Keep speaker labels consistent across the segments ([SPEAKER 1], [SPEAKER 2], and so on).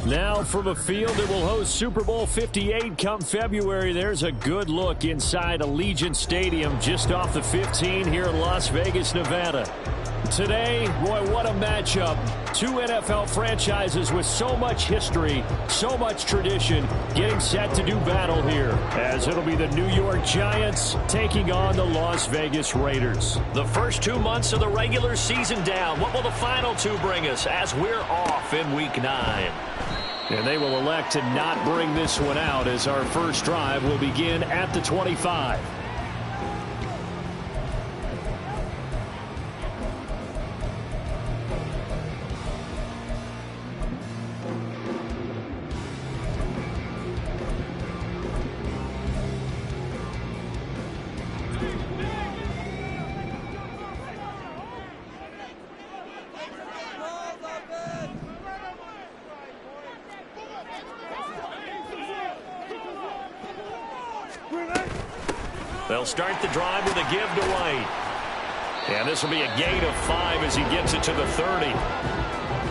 [SPEAKER 1] Now from a field that will host Super Bowl 58 come February, there's a good look inside Allegiant Stadium just off the 15 here in Las Vegas, Nevada. Today, boy, what a matchup. Two NFL franchises with so much history, so much tradition, getting set to do battle here, as it'll be the New York Giants taking on the Las Vegas Raiders.
[SPEAKER 2] The first 2 months of the regular season down. What will the final two bring us as we're off in Week 9?
[SPEAKER 1] And they will elect to not bring this one out as our first drive will begin at the 25.
[SPEAKER 2] They'll start the drive with a give to White. And this will be a gain of 5 as he gets it to the 30.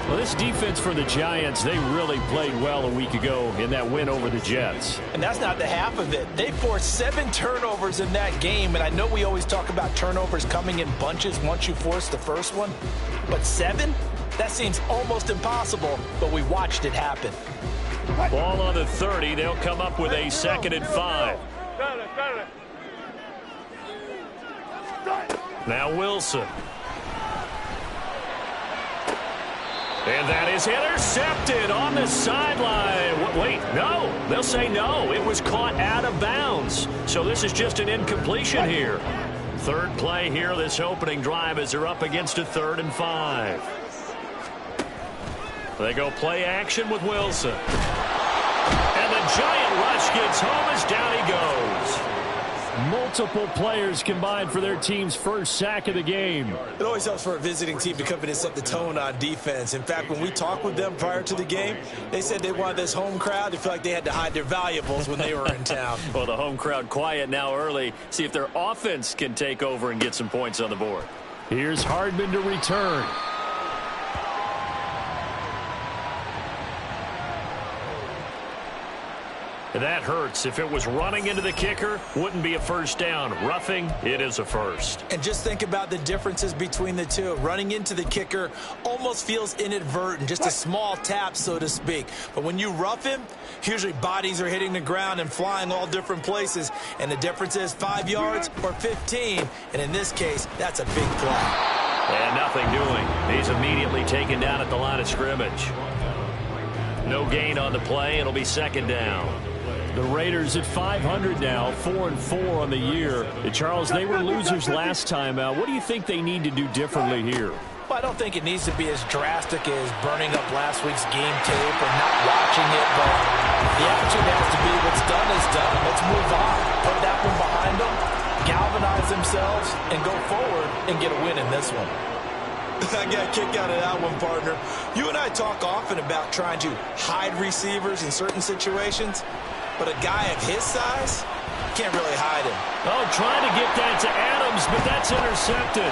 [SPEAKER 1] Well, this defense for the Giants, they really played well a week ago in that win over the Jets.
[SPEAKER 3] And that's not the half of it. They forced 7 turnovers in that game, and I know we always talk about turnovers coming in bunches once you force the first one. But 7? That seems almost impossible, but we watched it happen.
[SPEAKER 2] Ball on the 30. They'll come up with a 2nd and 5. Now Wilson. And that is intercepted on the sideline. Wait, no. They'll say no. It was caught out of bounds. So this is just an incompletion here. Third play here, this opening drive, as they're up against a 3rd and 5. They go play action with Wilson. And the Giant rush gets home as down he goes.
[SPEAKER 1] Multiple players combined for their team's first sack of the game.
[SPEAKER 3] It always helps for a visiting team to come in and set the tone on defense. In fact, when we talked with them prior to the game, they said they wanted this home crowd to feel like they had to hide their valuables when they were in town.
[SPEAKER 2] Well, the home crowd quiet now early. See if their offense can take over and get some points on the board.
[SPEAKER 1] Here's Hardman to return.
[SPEAKER 2] That hurts. If it was running into the kicker, wouldn't be a first down. Roughing, it is a first.
[SPEAKER 3] And just think about the differences between the two. Running into the kicker almost feels inadvertent, just a small tap, so to speak. But when you rough him, usually bodies are hitting the ground and flying all different places. And the difference is 5 yards or 15. And in this case, that's a big play.
[SPEAKER 2] And nothing doing. He's immediately taken down at the line of scrimmage. No gain on the play. It'll be 2nd down.
[SPEAKER 1] The Raiders at 500 now, 4-4 on the year. Charles, they were losers last time out. What do you think they need to do differently here?
[SPEAKER 3] Well, I don't think it needs to be as drastic as burning up last week's game tape or not watching it, but the attitude has to be what's done is done. Let's move on. Put that one behind them, galvanize themselves, and go forward and get a win in this one. I got a kick out of that one, partner. You and I talk often about trying to hide receivers in certain situations, but a guy of his size can't really hide him.
[SPEAKER 1] Oh, trying to get that to Adams, but that's intercepted.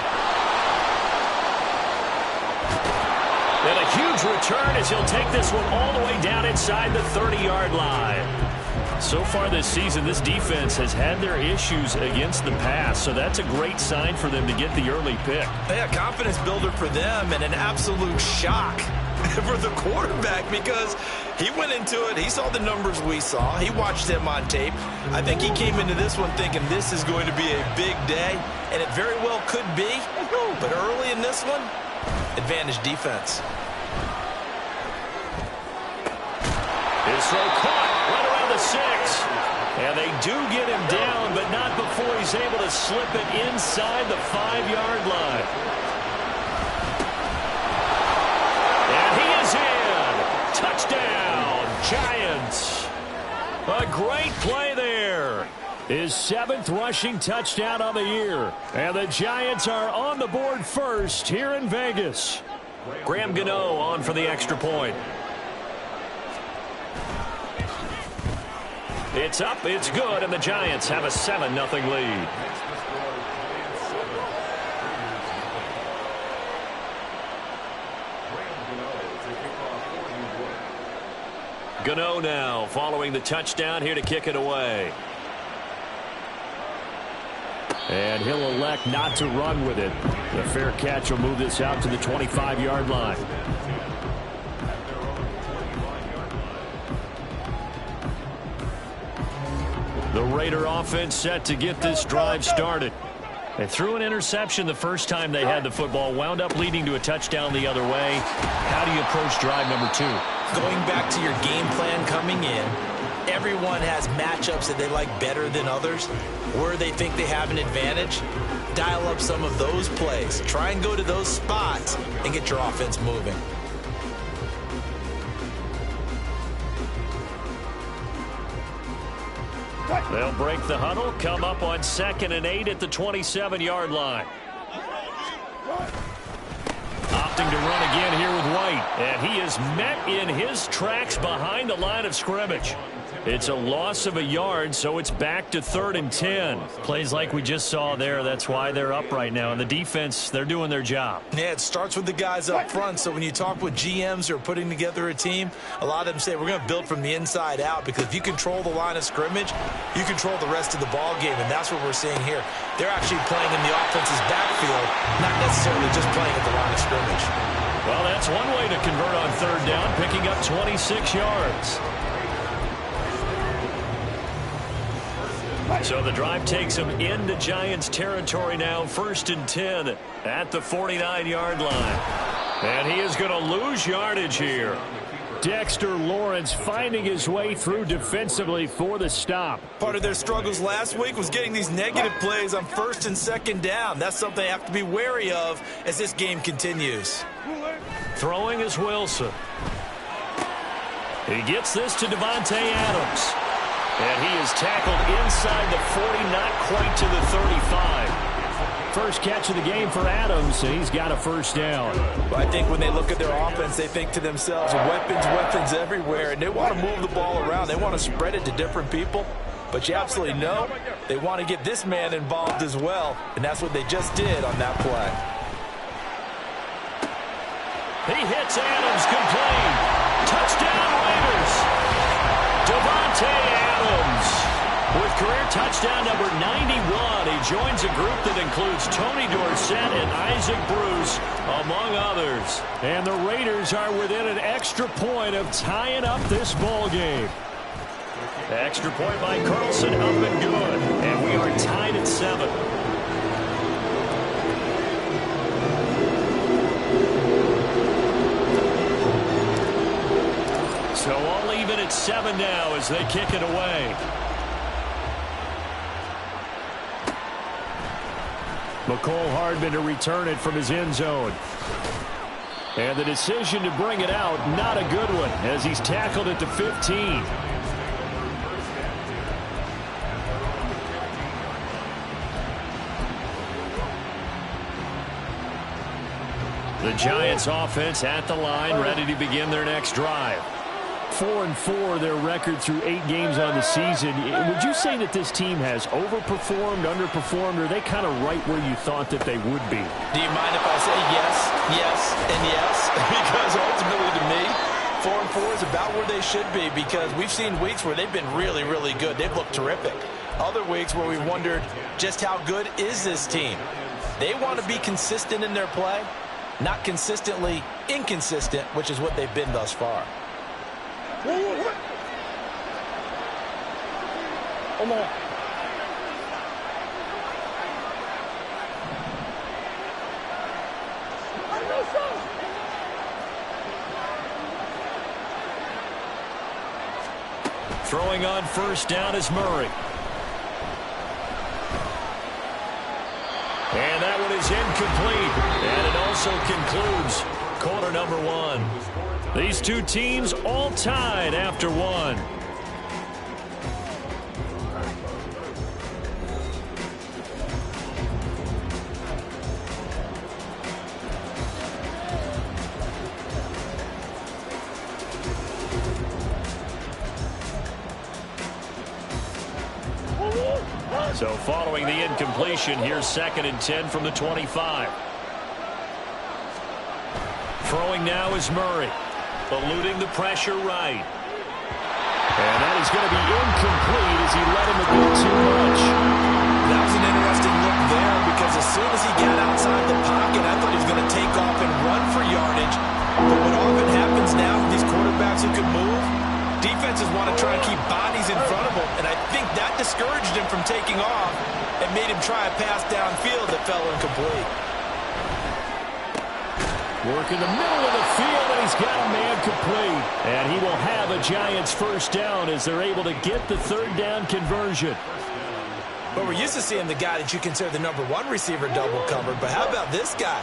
[SPEAKER 2] And a huge return as he'll take this one all the way down inside the 30-yard line.
[SPEAKER 1] So far this season, this defense has had their issues against the pass, so that's a great sign for them to get the early pick.
[SPEAKER 3] Yeah, confidence builder for them and an absolute shock for the quarterback because he went into it. He saw the numbers we saw. He watched them on tape. I think he came into this one thinking this is going to be a big day, and it very well could be. But early in this one, advantage defense.
[SPEAKER 2] His throw caught right around the 6. And they do get him down, but not before he's able to slip it inside the 5-yard line. And he is in. Touchdown, Giants.
[SPEAKER 1] A great play there. His 7th rushing touchdown on the year. And the Giants are on the board first here in Vegas.
[SPEAKER 2] Graham Gano on for the extra point. It's up, it's good, and the Giants have a 7-0 lead. Gano now following the touchdown here to kick it away.
[SPEAKER 1] And he'll elect not to run with it. The fair catch will move this out to the 25-yard line. The Raider offense set to get this drive started. They threw an interception the first time they had the football, wound up leading to a touchdown the other way. How do you approach drive number 2?
[SPEAKER 3] Going back to your game plan coming in, everyone has matchups that they like better than others. Where they think they have an advantage, dial up some of those plays. Try and go to those spots and get your offense moving.
[SPEAKER 1] They'll break the huddle, come up on 2nd and 8 at the 27-yard line. Opting to run again here with White. And he is met in his tracks behind the line of scrimmage. It's a loss of a yard, so it's back to 3rd and 10. Plays like we just saw there, that's why they're up right now. And the defense, they're doing their job.
[SPEAKER 3] Yeah, it starts with the guys up front. So when you talk with GMs who are putting together a team, a lot of them say we're going to build from the inside out, because if you control the line of scrimmage, you control the rest of the ball game, and that's what we're seeing here. They're actually playing in the offense's backfield, not necessarily just playing at the line of scrimmage.
[SPEAKER 1] Well, that's one way to convert on 3rd down, picking up 26 yards. So the drive takes them into Giants territory now, 1st and 10 at the 49-yard line. And he is going to lose yardage here. Dexter Lawrence finding his way through defensively for the stop.
[SPEAKER 3] Part of their struggles last week was getting these negative plays on 1st and 2nd down. That's something they have to be wary of as this game continues.
[SPEAKER 1] Throwing is Wilson. He gets this to Devontae Adams. And he is tackled inside the 40, not quite to the 35. First catch of the game for Adams, and he's got a 1st down.
[SPEAKER 3] Well, I think when they look at their offense, they think to themselves, weapons everywhere, and they want to move the ball around. They want to spread it to different people. But you absolutely know they want to get this man involved as well, and that's what they just did on that play.
[SPEAKER 1] He hits Adams, complete. Touchdown Raiders. Devontae Adams with career touchdown number 91. He joins a group that includes Tony Dorsett and Isaac Bruce, among others. And the Raiders are within an extra point of tying up this ball game. Extra point by Carlson, up and good. And we are tied at 7. So all even at 7 now as they kick it away. McCole Hardman to return it from his end zone. And the decision to bring it out, not a good one, as he's tackled at the 15. The Giants offense at the line, ready to begin their next drive. 4-4 their record through 8 games on the season. Would you say that this team has overperformed, underperformed, or are they kind of right where you thought that they would be?
[SPEAKER 3] Do you mind if I say yes, yes, and yes? Because ultimately to me, 4-4 is about where they should be, because we've seen weeks where they've been really, really good. They've looked terrific. Other weeks where we've wondered just how good is this team. They want to be consistent in their play, not consistently inconsistent, which is what they've been thus far.
[SPEAKER 1] Throwing on 1st down is Murray. And that one is incomplete. And it also concludes quarter number 1. These two teams all tied after 1. So following the incompletion, here's 2nd and 10 from the 25. Throwing now is Murray. Eluding the pressure right. And that is going to be incomplete as he let him a bit too much.
[SPEAKER 3] That was an interesting look there because as soon as he got outside the pocket, I thought he was going to take off and run for yardage. But what often happens now with these quarterbacks who can move, defenses want to try and keep bodies in front of them, and I think that discouraged him from taking off and made him try a pass downfield that fell incomplete.
[SPEAKER 1] Work in the middle of the field, and he's got a man complete. And he will have a Giants first down as they're able to get the third down conversion.
[SPEAKER 3] But we're used to seeing the guy that you consider the number one receiver double covered, but how about this guy?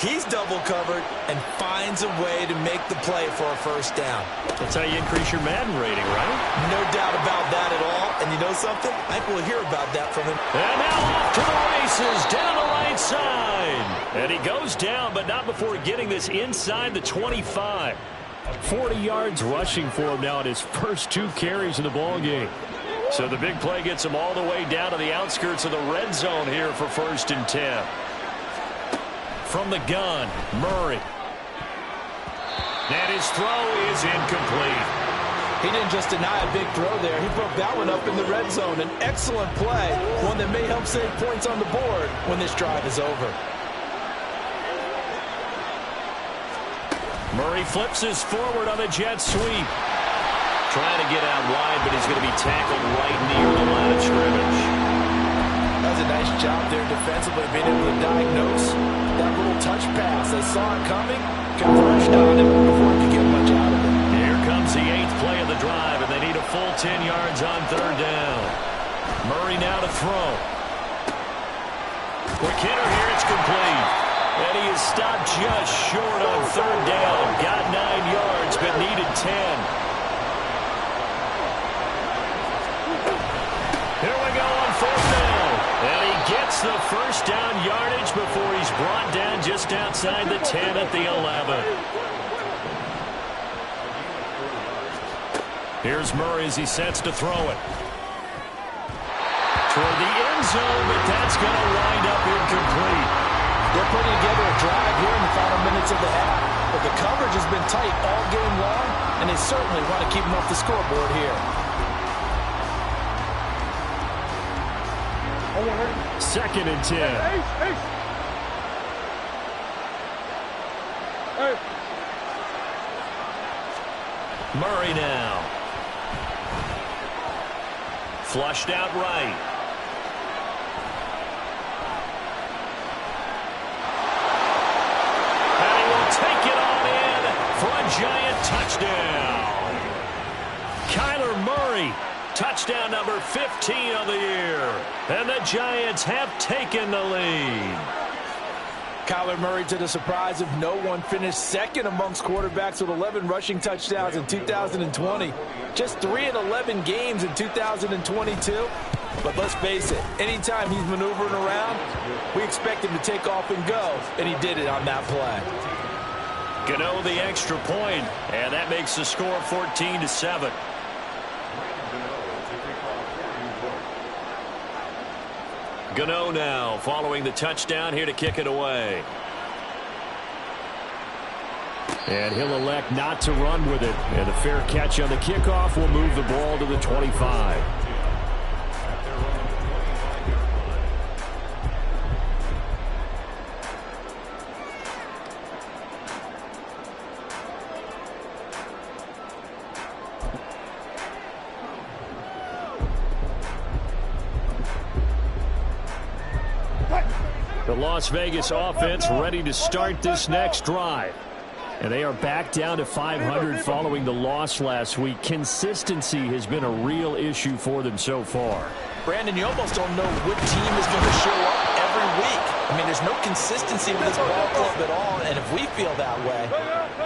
[SPEAKER 3] He's double covered and finds a way to make the play for a first down.
[SPEAKER 1] That's how you increase your Madden rating, right?
[SPEAKER 3] No doubt about that at all. And you know something? I think we'll hear about that from him.
[SPEAKER 1] And now off to the races, down the right side. And he goes down, but not before getting this inside the 25. 40 yards rushing for him now in his first 2 carries in the ballgame. So the big play gets him all the way down to the outskirts of the red zone here for 1st and 10. From the gun, Murray. And his throw is incomplete.
[SPEAKER 3] He didn't just deny a big throw there. He broke that one up in the red zone. An excellent play, one that may help save points on the board when this drive is over.
[SPEAKER 1] Murray flips his forward on the jet sweep. Trying to get out wide, but he's going to be tackled right near the line of scrimmage.
[SPEAKER 3] That was a nice job there defensively, being able to diagnose that little touch pass. They saw it coming, converged on it before he could get much out of it.
[SPEAKER 1] Here comes the 8th play of the drive, and they need a full 10 yards on 3rd down. Murray now to throw. Quick hitter here, it's complete. And he is stopped just short on 3rd down. Got 9 yards, but needed 10. Here we go on 4th down. And he gets the first down yardage before he's brought down just outside the 10 at the 11. Here's Murray as he sets to throw it. Toward the end zone, but that's going to wind up incomplete.
[SPEAKER 3] They're putting together a drive here in the final minutes of the half. But the coverage has been tight all game long, and they certainly want to keep them off the scoreboard here.
[SPEAKER 1] 2nd and 10. Murray now. Flushed out right. And he will take it on in for a Giant touchdown. Kyler Murray. Touchdown number 15 of the year. And the Giants have taken the lead.
[SPEAKER 3] Kyler Murray, to the surprise of no one, finished 2nd amongst quarterbacks with 11 rushing touchdowns in 2020. Just 3 in 11 games in 2022. But let's face it, anytime he's maneuvering around, we expect him to take off and go. And he did it on that play.
[SPEAKER 1] Gano the extra point, and that makes the score 14-7. Gano now following the touchdown here to kick it away. And he'll elect not to run with it. And a fair catch on the kickoff will move the ball to the 25. The Las Vegas offense ready to start this next drive. And they are back down to 500 following the loss last week. Consistency has been a real issue for them so far.
[SPEAKER 3] Brandon, you almost don't know what team is going to show up every week. I mean, there's no consistency with this ball club at all, and if we feel that way,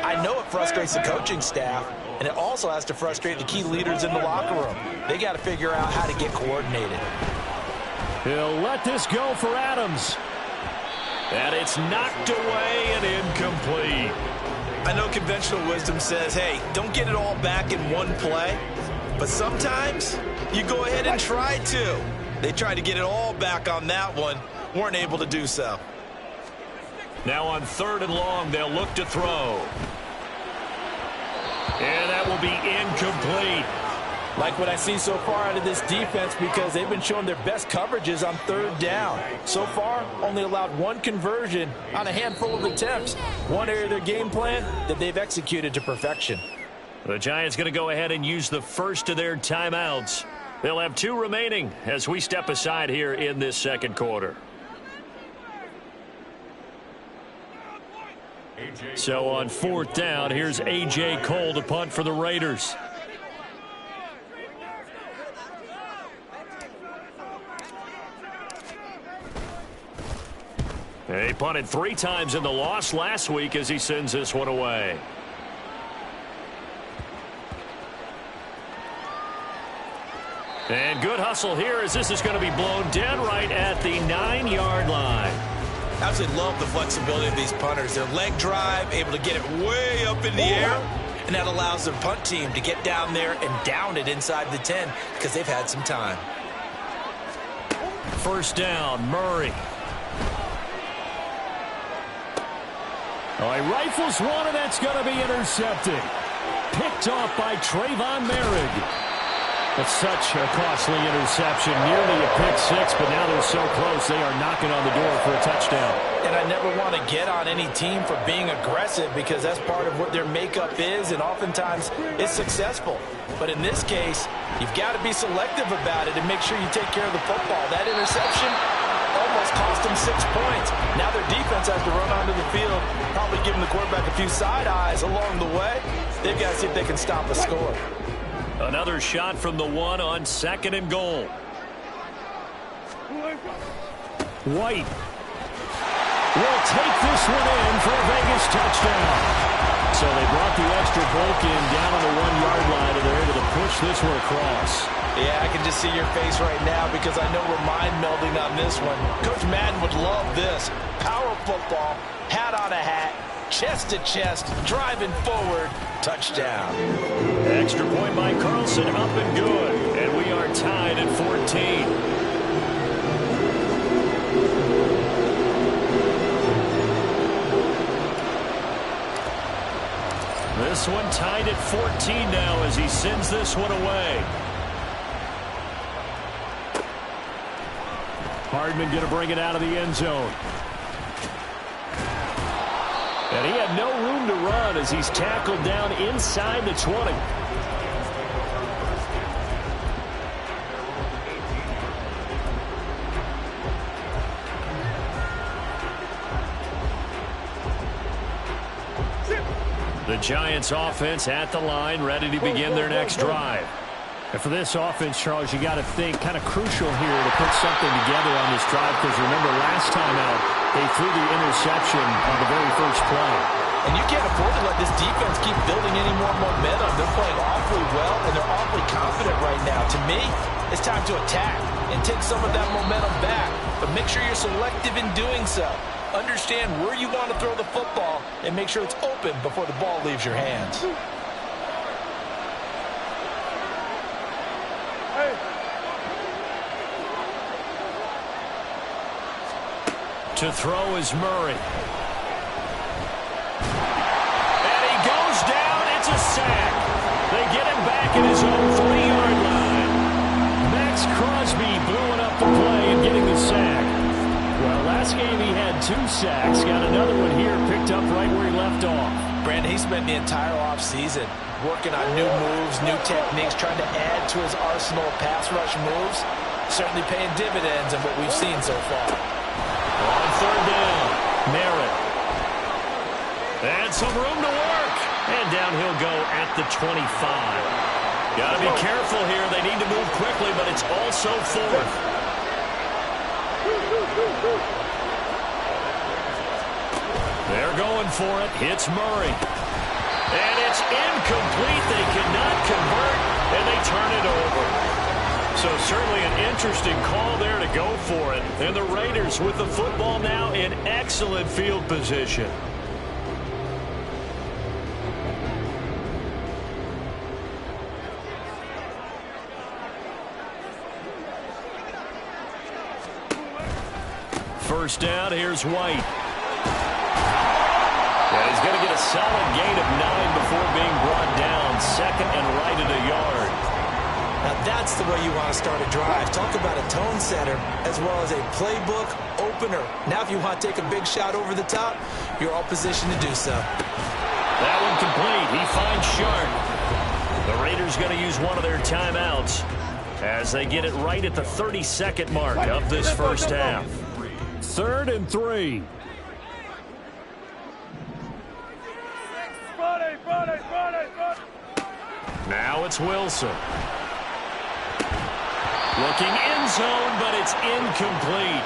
[SPEAKER 3] I know it frustrates the coaching staff, and it also has to frustrate the key leaders in the locker room. They got to figure out how to get coordinated.
[SPEAKER 1] He'll let this go for Adams. And it's knocked away and incomplete.
[SPEAKER 3] I know conventional wisdom says, hey, don't get it all back in one play. But sometimes you go ahead and try to. They tried to get it all back on that one. Weren't able to do so.
[SPEAKER 1] Now on 3rd and long, they'll look to throw. And that will be incomplete.
[SPEAKER 3] Like what I see so far out of this defense because they've been showing their best coverages on third down. So far, only allowed one conversion on a handful of attempts. One area of their game plan that they've executed to perfection.
[SPEAKER 2] The Giants going to go ahead and use the first of their timeouts. They'll have 2 remaining as we step aside here in this second quarter. So on 4th down, here's A.J. Cole to punt for the Raiders. He punted 3 times in the loss last week as he sends this one away. And good hustle here as this is going to be blown dead right at the 9-yard line.
[SPEAKER 3] Absolutely love the flexibility of these punters. Their leg drive, able to get it way up in the air, and that allows their punt team to get down there and down it inside the 10 because they've had some time.
[SPEAKER 2] 1st down, Murray.
[SPEAKER 1] Oh, he rifles one, and that's going to be intercepted. Picked off by Trayvon Merrick. But such a costly interception, nearly a pick 6, but now they're so close they are knocking on the door for a touchdown.
[SPEAKER 3] And I never want to get on any team for being aggressive because that's part of what their makeup is, and oftentimes it's successful. But in this case, you've got to be selective about it and make sure you take care of the football. That interception almost cost them 6 points. Now their defense has to run onto the field, probably giving the quarterback a few side eyes along the way. They've got to see if they can stop a score.
[SPEAKER 2] Another shot from the 1 on 2nd and goal.
[SPEAKER 1] White will take this one in for a Vegas touchdown. So they brought the extra bulk in down on the 1-yard line, and they're able to push this one across.
[SPEAKER 3] Yeah, I can just see your face right now because I know we're mind melding on this one. Coach Madden would love this. Power football, hat on a hat, chest to chest, driving forward, touchdown.
[SPEAKER 2] Extra point by Carlson, up and good. And we are tied at 14. This one tied at 14 now as he sends this one away.
[SPEAKER 1] Hardman going to bring it out of the end zone.
[SPEAKER 2] And he had no room to run as he's tackled down inside the 20. The Giants offense at the line, ready to begin their next drive.
[SPEAKER 1] And for this offense, Charles, you got to think kind of crucial here to put something together on this drive because remember last time out they threw the interception on the very first play.
[SPEAKER 3] And you can't afford to let this defense keep building any more momentum. They're playing awfully well and they're awfully confident right now. To me, it's time to attack and take some of that momentum back. But make sure you're selective in doing so. Understand where you want to throw the football and make sure it's open before the ball leaves your hands.
[SPEAKER 2] To throw is Murray. And he goes down. It's a sack. They get him back at his own 3-yard line. Max Crosby blowing up the play and getting the sack.
[SPEAKER 1] Well, last game he had 2 sacks. Got another one here picked up right where he left off.
[SPEAKER 3] Brandon, he spent the entire offseason working on new moves, new techniques, trying to add to his arsenal of pass rush moves. Certainly paying dividends in what we've seen so far.
[SPEAKER 2] On 3rd down, Merritt. And some room to work. And down he'll go at the 25. Got to be careful here. They need to move quickly, but it's also 4th. They're going for it. Hits Murray. And it's incomplete. They cannot convert, and they turn it over. So certainly an interesting call there to go for it. And the Raiders with the football now in excellent field position. First down, here's White. And he's going to get a solid gain of 9 before being brought down. 2nd and right at a yard.
[SPEAKER 3] Now that's the way you want to start a drive. Talk about a tone setter as well as a playbook opener. Now if you want to take a big shot over the top, you're all positioned to do so.
[SPEAKER 1] That one complete. He finds Sharp. The Raiders going to use one of their timeouts as they get it right at the 32nd mark of this first half. 3rd and 3. Now it's Wilson. Looking end zone, but it's incomplete.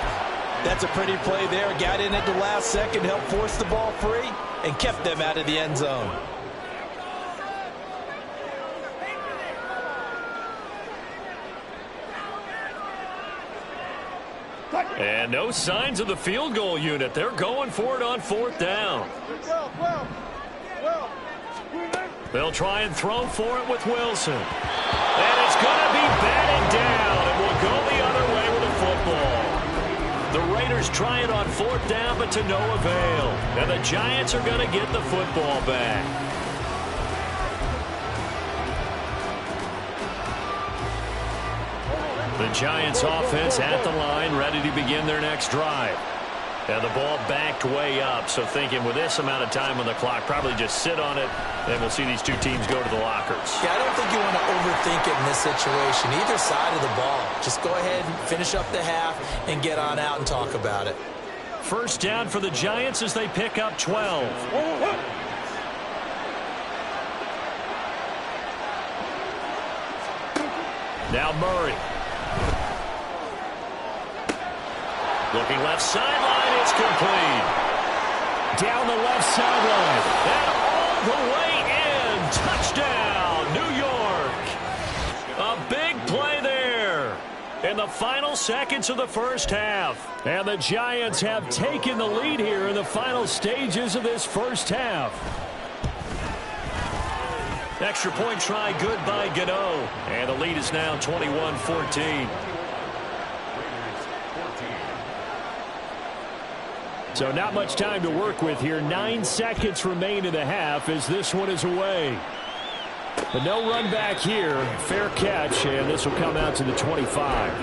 [SPEAKER 3] That's a pretty play there. Got in at the last second, helped force the ball free, and kept them out of the end zone.
[SPEAKER 1] And no signs of the field goal unit. They're going for it on 4th down. They'll try and throw for it with Wilson. And it's going to be batted down, and will go the other way with the football. The Raiders try it on 4th down, but to no avail. And the Giants are going to get the football back. The Giants offense at the line, ready to begin their next drive. And the ball backed way up, so thinking with this amount of time on the clock, probably just sit on it, and we'll see these two teams go to the lockers.
[SPEAKER 3] Yeah, I don't think you want to overthink it in this situation, either side of the ball. Just go ahead and finish up the half and get on out and talk about it.
[SPEAKER 1] First down for the Giants as they pick up 12. Now Murray. Looking left sideline, it's complete. Down the left sideline, and all the way in. Touchdown, New York. A big play there in the final seconds of the first half. And the Giants have taken the lead here in the final stages of this first half. Extra point try, good by Gano. And the lead is now 21-14. So not much time to work with here. 9 seconds remain in the half as this one is away. But no run back here. Fair catch, and this will come out to the 25.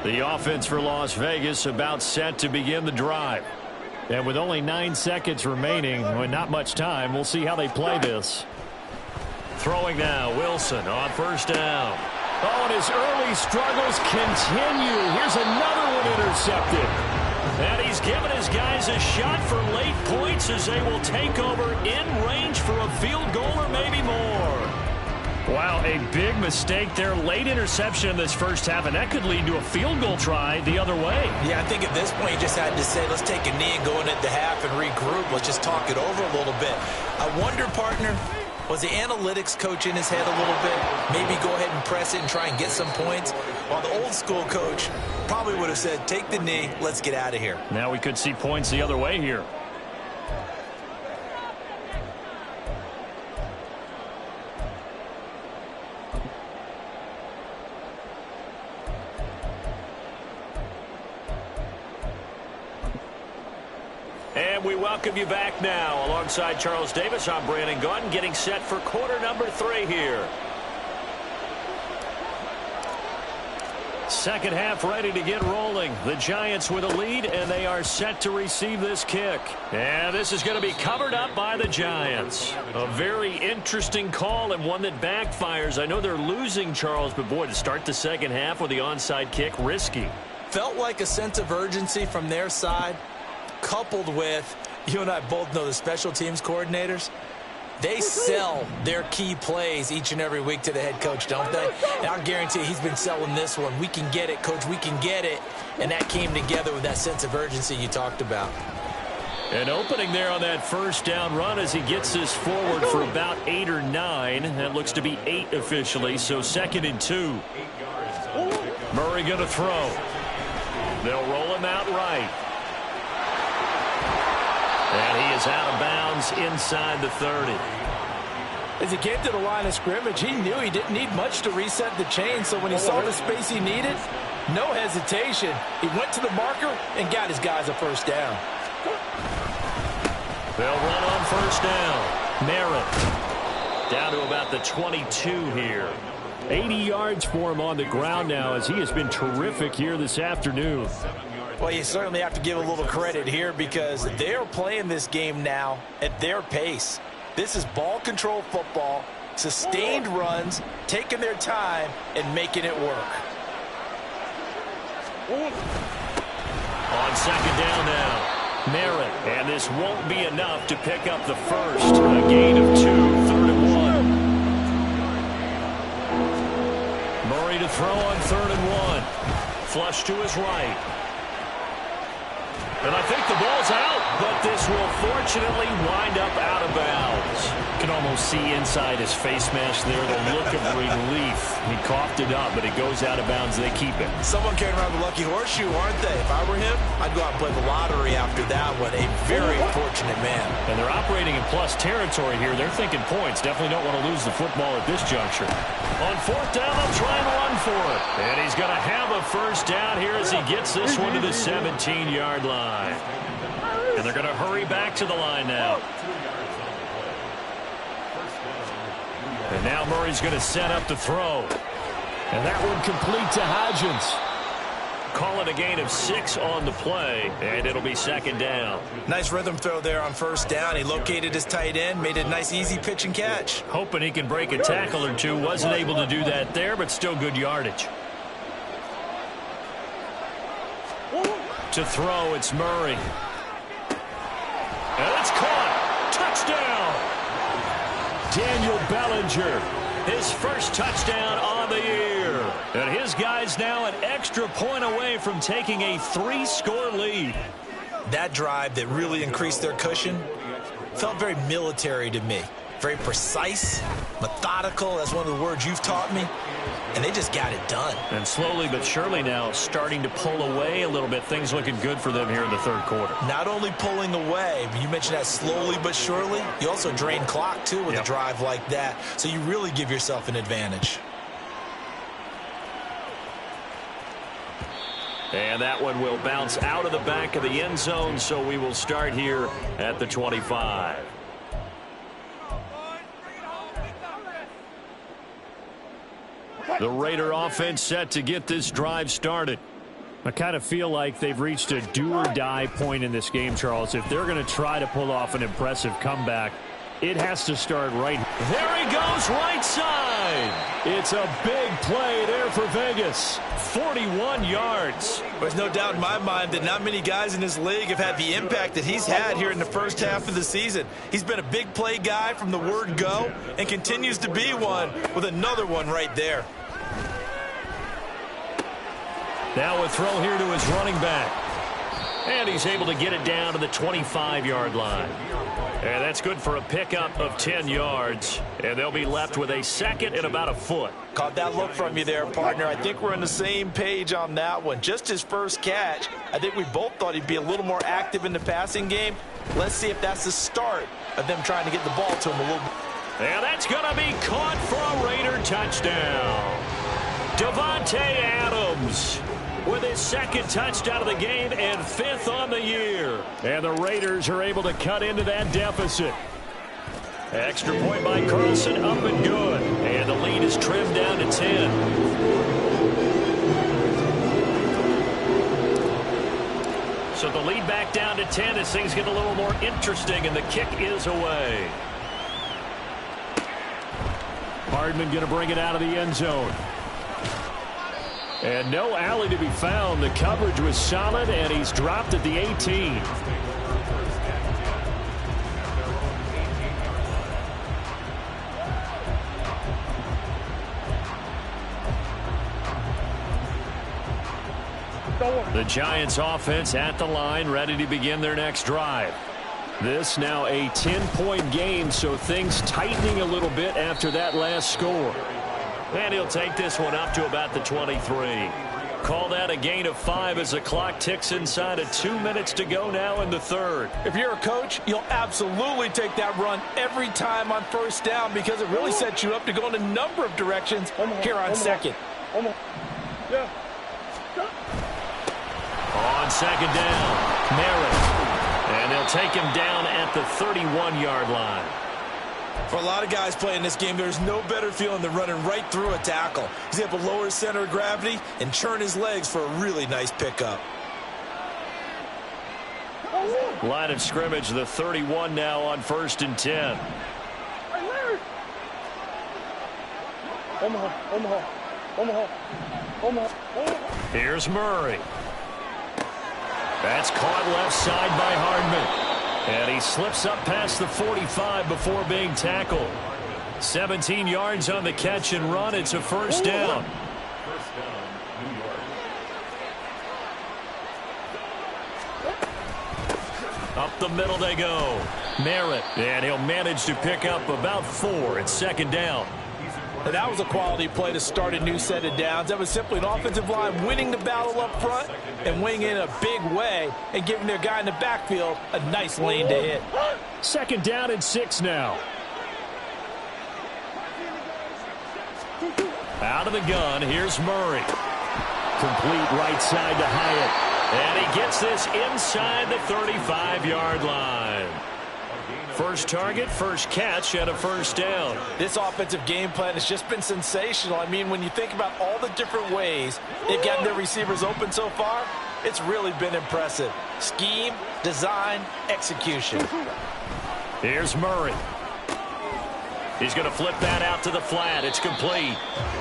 [SPEAKER 1] The offense for Las Vegas about set to begin the drive. And with only 9 seconds remaining, and not much time, we'll see how they play this. Throwing now, Wilson on first down. Oh, and his early struggles continue. Here's another one intercepted. And he's given his guys a shot for late points as they will take over in range for a field goal or maybe more. Wow, a big mistake there. Late interception in this first half, and that could lead to a field goal try the other way.
[SPEAKER 3] Yeah, I think at this point you just had to say, let's take a knee and go into the half and regroup. Let's just talk it over a little bit. I wonder, partner, was the analytics coach in his head a little bit? Maybe go ahead and press it and try and get some points? While the old school coach probably would have said, take the knee, let's get out of here.
[SPEAKER 1] Now we could see points the other way here. And we welcome you back now. Alongside Charles Davis, I'm Brandon Gaudin, getting set for quarter number 3 here. Second half ready to get rolling. The Giants with a lead, and they are set to receive this kick. And this is going to be covered up by the Giants. A very interesting call and one that backfires. I know they're losing, Charles, but boy, to start the second half with the onside kick, risky.
[SPEAKER 3] Felt like a sense of urgency from their side, coupled with, you and I both know the special teams coordinators, they sell their key plays each and every week to the head coach, don't they? And I guarantee he's been selling this one. We can get it, coach, we can get it. And that came together with that sense of urgency you talked about.
[SPEAKER 1] An opening there on that first down run as he gets this forward for about 8 or 9. That looks to be 8 officially, so 2nd and 2. Murray going to throw. They'll roll him out right. And he is out of bounds inside the 30.
[SPEAKER 3] As he came to the line of scrimmage, he knew he didn't need much to reset the chain, so when he saw the space he needed, no hesitation. He went to the marker and got his guys a first down.
[SPEAKER 2] They'll run on first down. Merritt down to about the 22 here.
[SPEAKER 1] 80 yards for him on the ground now, as he has been terrific here this afternoon.
[SPEAKER 3] Well, you certainly have to give a little credit here because they're playing this game now at their pace. This is ball control football, sustained runs, taking their time, and making it work.
[SPEAKER 2] On second down now, Merritt. And this won't be enough to pick up the first. A gain of 2, 3rd and 1. Murray to throw on 3rd and 1. Flush to his right. And I think the ball's out, but this will fortunately wind up out of bounds.
[SPEAKER 1] You can almost see inside his face mask there the look of relief. He coughed it up, but it goes out of bounds. They keep it.
[SPEAKER 3] Someone carrying around the lucky horseshoe, aren't they? If I were him, I'd go out and play the lottery after that one. A very fortunate man.
[SPEAKER 1] And they're operating in plus territory here. They're thinking points. Definitely don't want to lose the football at this juncture.
[SPEAKER 2] On 4th down, they'll try and run for it. And he's going to have a first down here as he gets this one to the 17-yard line. And they're going to hurry back to the line now. And now Murray's going to set up to throw.
[SPEAKER 1] And that one complete to Hodgins.
[SPEAKER 2] Call it a gain of 6 on the play, and it'll be 2nd down.
[SPEAKER 3] Nice rhythm throw there on 1st down. He located his tight end, made a nice easy pitch and catch.
[SPEAKER 2] Hoping he can break a tackle or two. Wasn't able to do that there, but still good yardage. To throw, it's Murray. And it's caught. Touchdown.
[SPEAKER 1] Daniel Bellinger.
[SPEAKER 2] His first touchdown on the year. And his guy's now an extra point away from taking a 3-score lead.
[SPEAKER 3] That drive that really increased their cushion felt very military to me. Very precise, methodical. That's one of the words you've taught me. And they just got it done.
[SPEAKER 2] And slowly but surely now starting to pull away a little bit. Things looking good for them here in the 3rd quarter.
[SPEAKER 3] Not only pulling away, but you mentioned that slowly but surely. You also drain clock, too, with a drive like that. So you really give yourself an advantage.
[SPEAKER 2] And that one will bounce out of the back of the end zone. So we will start here at the 25.
[SPEAKER 1] The Raider offense set to get this drive started. I kind of feel like they've reached a do-or-die point in this game, Charles. If they're going to try to pull off an impressive comeback, it has to start right.
[SPEAKER 2] There he goes, right side.
[SPEAKER 1] It's a big play there for Vegas.
[SPEAKER 2] 41 yards.
[SPEAKER 3] There's no doubt in my mind that not many guys in this league have had the impact that he's had here in the first half of the season. He's been a big play guy from the word go and continues to be one with another one right there.
[SPEAKER 2] Now a throw here to his running back. And he's able to get it down to the 25-yard line. And that's good for a pickup of 10 yards. And they'll be left with a 2nd and about a foot.
[SPEAKER 3] Caught that look from you there, partner. I think we're on the same page on that one. Just his first catch. I think we both thought he'd be a little more active in the passing game. Let's see if that's the start of them trying to get the ball to him a little bit.
[SPEAKER 2] And that's going to be caught for a Raider touchdown. Devontae Adams with his 2nd touchdown of the game and 5th on the year.
[SPEAKER 1] And the Raiders are able to cut into that deficit.
[SPEAKER 2] Extra point by Carlson, up and good. And the lead is trimmed down to 10. So the lead back down to 10 as things get a little more interesting, and the kick is away.
[SPEAKER 1] Hardman going to bring it out of the end zone. And no alley to be found. The coverage was solid, and he's dropped at the 18. The Giants offense at the line, ready to begin their next drive. This now a 10-point game, so things tightening a little bit after that last score.
[SPEAKER 2] And he'll take this one up to about the 23. Call that a gain of 5 as the clock ticks inside of 2 minutes to go now in the 3rd.
[SPEAKER 3] If you're a coach, you'll absolutely take that run every time on 1st down because it really sets you up to go in a number of directions here on 2nd.
[SPEAKER 2] On 2nd down, Merritt. And they'll take him down at the 31-yard line.
[SPEAKER 3] For a lot of guys playing this game, there's no better feeling than running right through a tackle. He's able to lower his center of gravity and churn his legs for a really nice pickup.
[SPEAKER 2] Line of scrimmage, the 31 now on 1st and 10. Here's Murray. That's caught left side by Hardman. And he slips up past the 45 before being tackled. 17 yards on the catch and run. It's a first down. Up the middle they go. Merritt, and he'll manage to pick up about 4. It's 2nd down.
[SPEAKER 3] And that was a quality play to start a new set of downs. That was simply an offensive line winning the battle up front and winning in a big way and giving their guy in the backfield a nice lane to hit.
[SPEAKER 1] 2nd down and 6 now.
[SPEAKER 2] Out of the gun, here's Murray. Complete right side to Hyatt. And he gets this inside the 35-yard line. First target, first catch, and a first down.
[SPEAKER 3] This offensive game plan has just been sensational. I mean, when you think about all the different ways they've gotten their receivers open so far, it's really been impressive. Scheme, design, execution.
[SPEAKER 2] Here's Murray. He's going to flip that out to the flat. It's complete.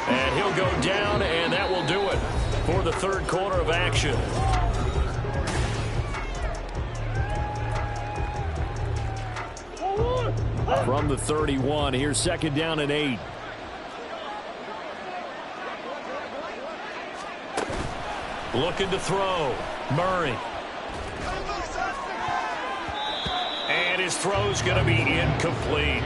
[SPEAKER 2] And he'll go down, and that will do it for the 3rd quarter of action.
[SPEAKER 1] From the 31, here's 2nd down and 8.
[SPEAKER 2] Looking to throw. Murray. And his throw's going to be incomplete.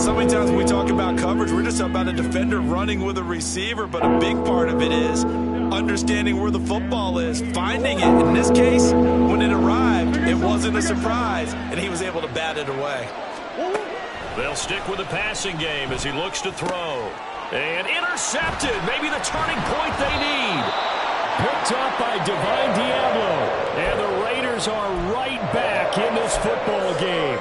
[SPEAKER 3] So many times when we talk about coverage, we're just about a defender running with a receiver, but a big part of it is understanding where the football is, finding it. In this case, when it arrived, it wasn't a surprise, and he was able to bat it away.
[SPEAKER 2] They'll stick with the passing game as he looks to throw. And intercepted. Maybe the turning point they need.
[SPEAKER 1] Picked up by Divine Diablo. And the Raiders are right back in this football game.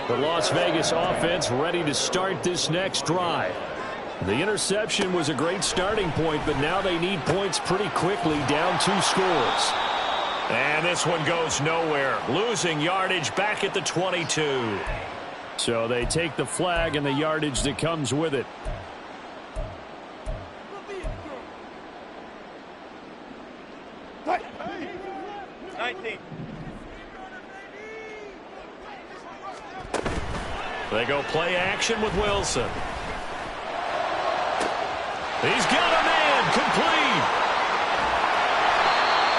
[SPEAKER 1] The Las Vegas offense ready to start this next drive. The interception was a great starting point, but now they need points pretty quickly, down 2 scores.
[SPEAKER 2] And this one goes nowhere. Losing yardage back at the 22.
[SPEAKER 1] So they take the flag and the yardage that comes with it.
[SPEAKER 2] They go play action with Wilson. He's got a man complete.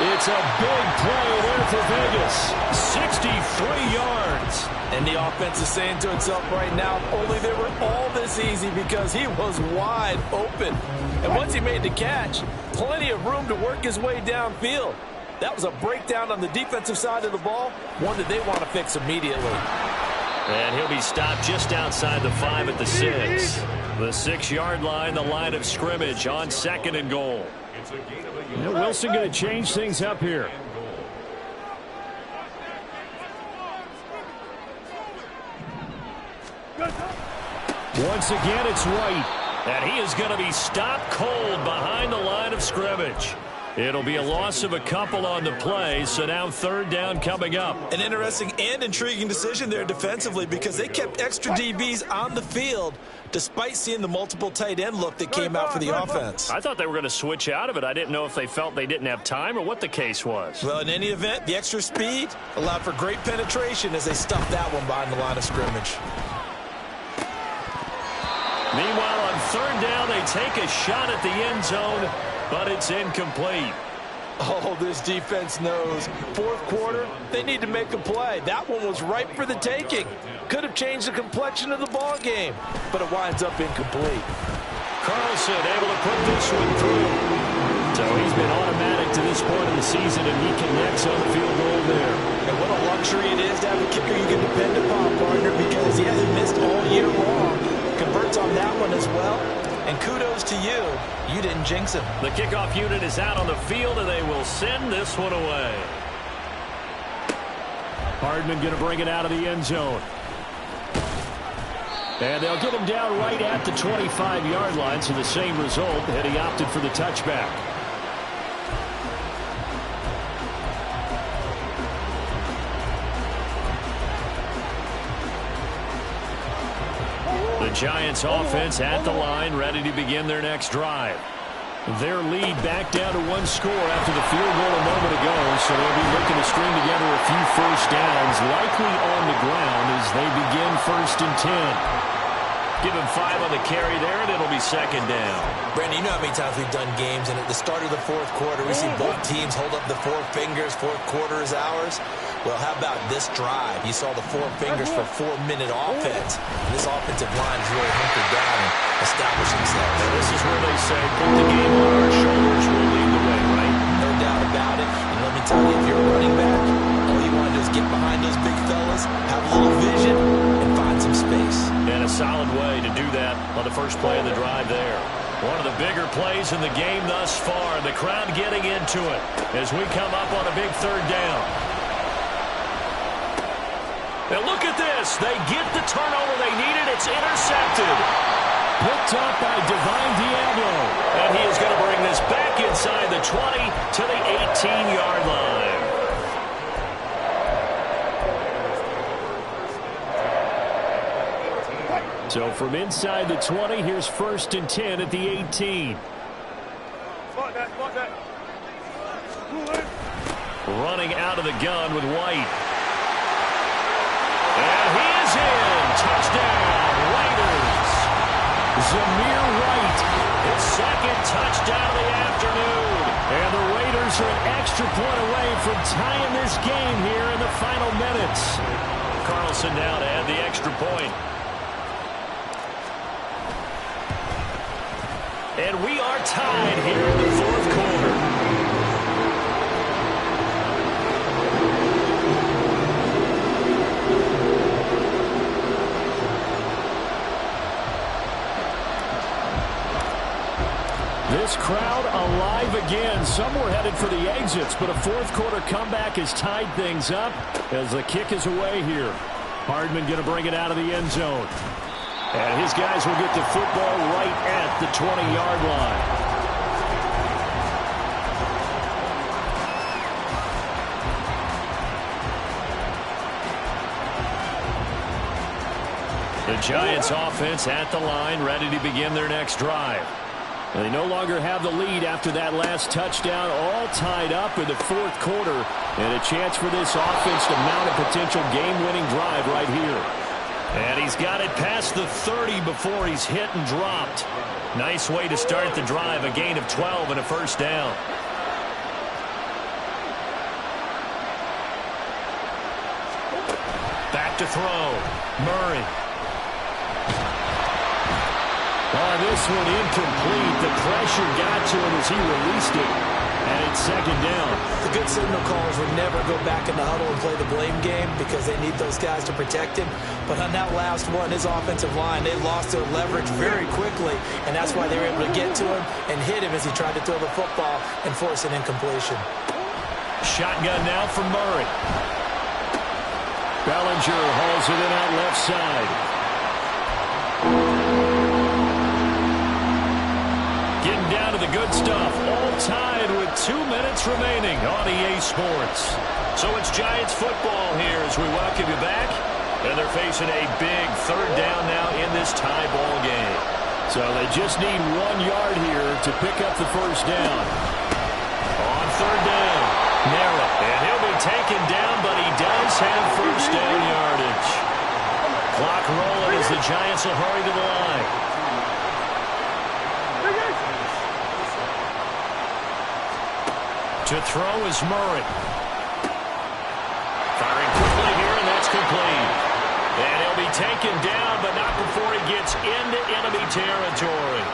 [SPEAKER 1] It's a big play there for Vegas.
[SPEAKER 2] 63 yards.
[SPEAKER 3] And the offense is saying to itself right now, only they were all this easy because he was wide open. And once he made the catch, plenty of room to work his way downfield. That was a breakdown on the defensive side of the ball, one that they want to fix immediately.
[SPEAKER 2] And he'll be stopped just outside the 5 at the 6. The 6-yard line, the line of scrimmage on 2nd and goal.
[SPEAKER 1] Wilson going to change things up here. Once again, it's White.
[SPEAKER 2] And he is going to be stopped cold behind the line of scrimmage. It'll be a loss of a couple on the play, so now 3rd down coming up.
[SPEAKER 3] An interesting and intriguing decision there defensively because they kept extra DBs on the field despite seeing the multiple tight end look that came out for the offense.
[SPEAKER 2] I thought they were going to switch out of it. I didn't know if they felt they didn't have time or what the case was.
[SPEAKER 3] Well, in any event, the extra speed allowed for great penetration as they stuffed that one behind the line of scrimmage.
[SPEAKER 2] Meanwhile, on 3rd down, they take a shot at the end zone, but it's incomplete.
[SPEAKER 3] Oh, this defense knows. 4th quarter, they need to make a play. That one was ripe for the taking. Could have changed the complexion of the ball game, but it winds up incomplete.
[SPEAKER 2] Carlson able to put this one through.
[SPEAKER 1] So he's been automatic to this point of the season, and he connects on the field goal there.
[SPEAKER 3] And what a luxury it is to have a kicker you can depend upon, partner, because he hasn't missed all year long. Converts on that one as well, And kudos to you. You didn't jinx him.
[SPEAKER 2] The kickoff unit is out on the field, and they will send this one away.
[SPEAKER 1] Hardman going to bring it out of the end zone. And they'll get him down right at the 25-yard line, so the same result, and he opted for the touchback. The Giants offense at the line, ready to begin their next drive. Their lead back down to one score after the field goal a moment ago, so they'll be looking to string together a few first downs, likely on the ground as they begin 1st and 10.
[SPEAKER 2] Give him 5 on the carry there, and it'll be 2nd down.
[SPEAKER 3] Brandon, you know how many times we've done games, and at the start of the 4th quarter, we see both teams hold up the 4 fingers, 4th quarter is ours. Well, how about this drive? You saw the 4 fingers for 4-minute offense. And this offensive line is really hunkered down and established themselves.
[SPEAKER 2] Now, this is where they say, put the game on our shoulders, we'll lead the way, right?
[SPEAKER 3] No doubt about it. And let me tell you, if you're a running back, all you want to do is get behind those big fellas, have a little vision, and find some space.
[SPEAKER 2] And a solid way to do that on the first play of the drive there. One of the bigger plays in the game thus far. The crowd getting into it as we come up on a big 3rd down. Now look at this. They get the turnover they needed. It's intercepted.
[SPEAKER 1] Picked up by Divine Diablo.
[SPEAKER 2] And he is going to bring this back inside the 20 to the 18-yard line.
[SPEAKER 1] So from inside the 20, here's 1st and 10 at the 18.
[SPEAKER 2] Running out of the gun with White. And he is in. Touchdown, Raiders.
[SPEAKER 1] Zamir White.
[SPEAKER 2] His 2nd touchdown of the afternoon.
[SPEAKER 1] And the Raiders are an extra point away from tying this game here in the final minutes.
[SPEAKER 2] Carlson now to add the extra point. And we are tied here in the 4th quarter.
[SPEAKER 1] This crowd alive again. Some were headed for the exits, but a 4th quarter comeback has tied things up as the kick is away here. Hardman going to bring it out of the end zone. And his guys will get the football right at the 20-yard line.
[SPEAKER 2] The Giants offense at the line, ready to begin their next drive.
[SPEAKER 1] And they no longer have the lead after that last touchdown, all tied up in the 4th quarter. And a chance for this offense to mount a potential game-winning drive right here.
[SPEAKER 2] And he's got it past the 30 before he's hit and dropped. Nice way to start the drive, a gain of 12 and a 1st down. Back to throw. Murray.
[SPEAKER 1] Oh, this one incomplete. The pressure got to him as he released it. And it's 2nd down.
[SPEAKER 3] The good signal callers would never go back in the huddle and play the blame game because they need those guys to protect him. But on that last one, his offensive line, they lost their leverage very quickly, and that's why they were able to get to him and hit him as he tried to throw the football and force an incompletion.
[SPEAKER 2] Shotgun now from Murray.
[SPEAKER 1] Bellinger hauls it in out left side.
[SPEAKER 2] Getting down to the good stuff. All tied with 2 minutes remaining on EA Sports. So it's Giants football here as we welcome you back. And they're facing a big 3rd down now in this tie ball game.
[SPEAKER 1] So they just need 1 yard here to pick up the 1st down.
[SPEAKER 2] On 3rd down, narrow. And he'll be taken down, but he does have 1st down yardage. Clock rolling as the Giants will hurry to the line. To throw is Murray. Firing quickly here, and that's complete. And he'll be taken down, but not before he gets into enemy territory.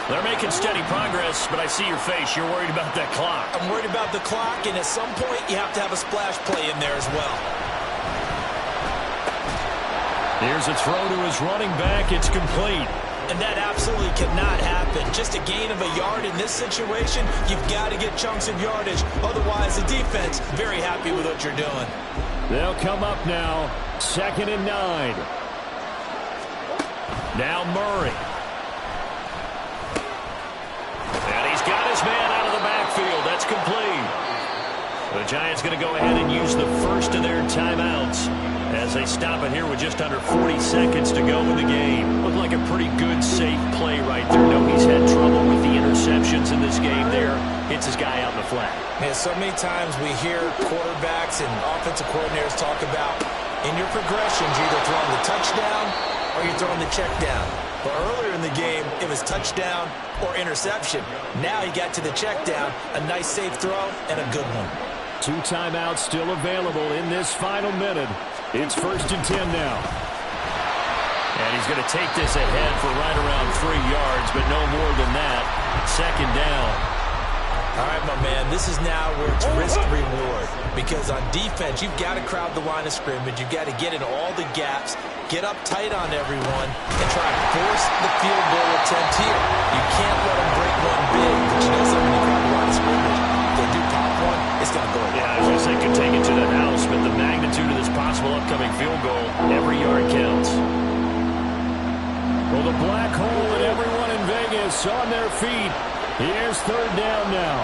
[SPEAKER 2] They're making steady progress, but I see your face. You're worried about that clock.
[SPEAKER 3] I'm worried about the clock, and at some point, you have to have a splash play in there as well.
[SPEAKER 2] Here's a throw to his running back. It's complete.
[SPEAKER 3] And that absolutely cannot happen. Just a gain of a yard in this situation, you've got to get chunks of yardage. Otherwise, the defense, very happy with what you're doing.
[SPEAKER 1] They'll come up now, 2nd and 9. Now Murray. And he's got his man out of the backfield. That's complete. The Giants going to go ahead and use the first of their timeouts as they stop it here with just under 40 seconds to go in the game. Looked like a pretty good, safe play right there. No, he's had trouble with the interceptions in this game there. Hits his guy out in the flat.
[SPEAKER 3] Man, so many times we hear quarterbacks and offensive coordinators talk about in your progressions, you're either throwing the touchdown or you're throwing the check down. But earlier in the game, it was touchdown or interception. Now he got to the check down, a nice safe throw, and a good one.
[SPEAKER 1] 2 timeouts still available in this final minute. It's 1st and 10 now. And he's going to take this ahead for right around 3 yards, but no more than that. 2nd down.
[SPEAKER 3] All right, my man, this is now where it's risk-reward. Because on defense, you've got to crowd the line of scrimmage. You've got to get in all the gaps, get up tight on everyone, and try to force the field goal attempt here. You can't let them break one big, but you know something, you crowd the line of scrimmage. If they do pop one, it's going to go.
[SPEAKER 1] Yeah, I was going to say could take it to the house, but the magnitude of this possible upcoming field goal, every yard counts. Well, the black hole and everyone in Vegas on their feet. Here's 3rd down now.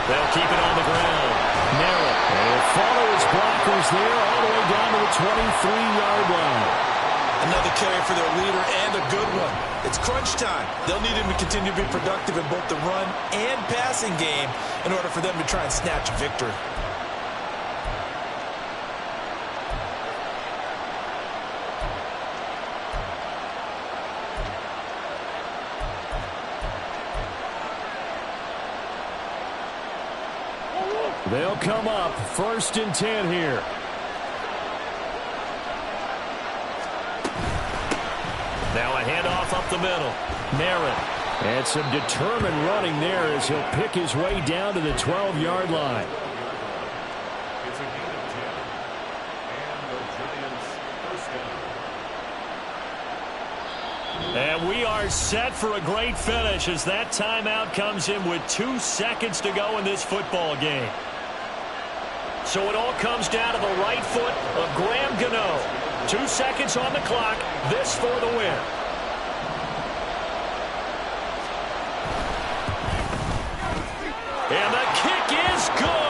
[SPEAKER 1] They'll keep it on the ground. Narrow. And he'll follow his blockers there all the way down to the 23-yard line.
[SPEAKER 3] Another carry for their leader and a good one. It's crunch time. They'll need him to continue to be productive in both the run and passing game in order for them to try and snatch a victory.
[SPEAKER 1] They'll come up 1st and 10 here. Now a handoff up the middle. Merritt. And some determined running there as he'll pick his way down to the 12-yard line.
[SPEAKER 4] It's a gain of 10. And the Giants first down.
[SPEAKER 1] And we are set for a great finish as that timeout comes in with 2 seconds to go in this football game. So it all comes down to the right foot of Graham Gano. 2 seconds on the clock. This for the win. And the kick is good.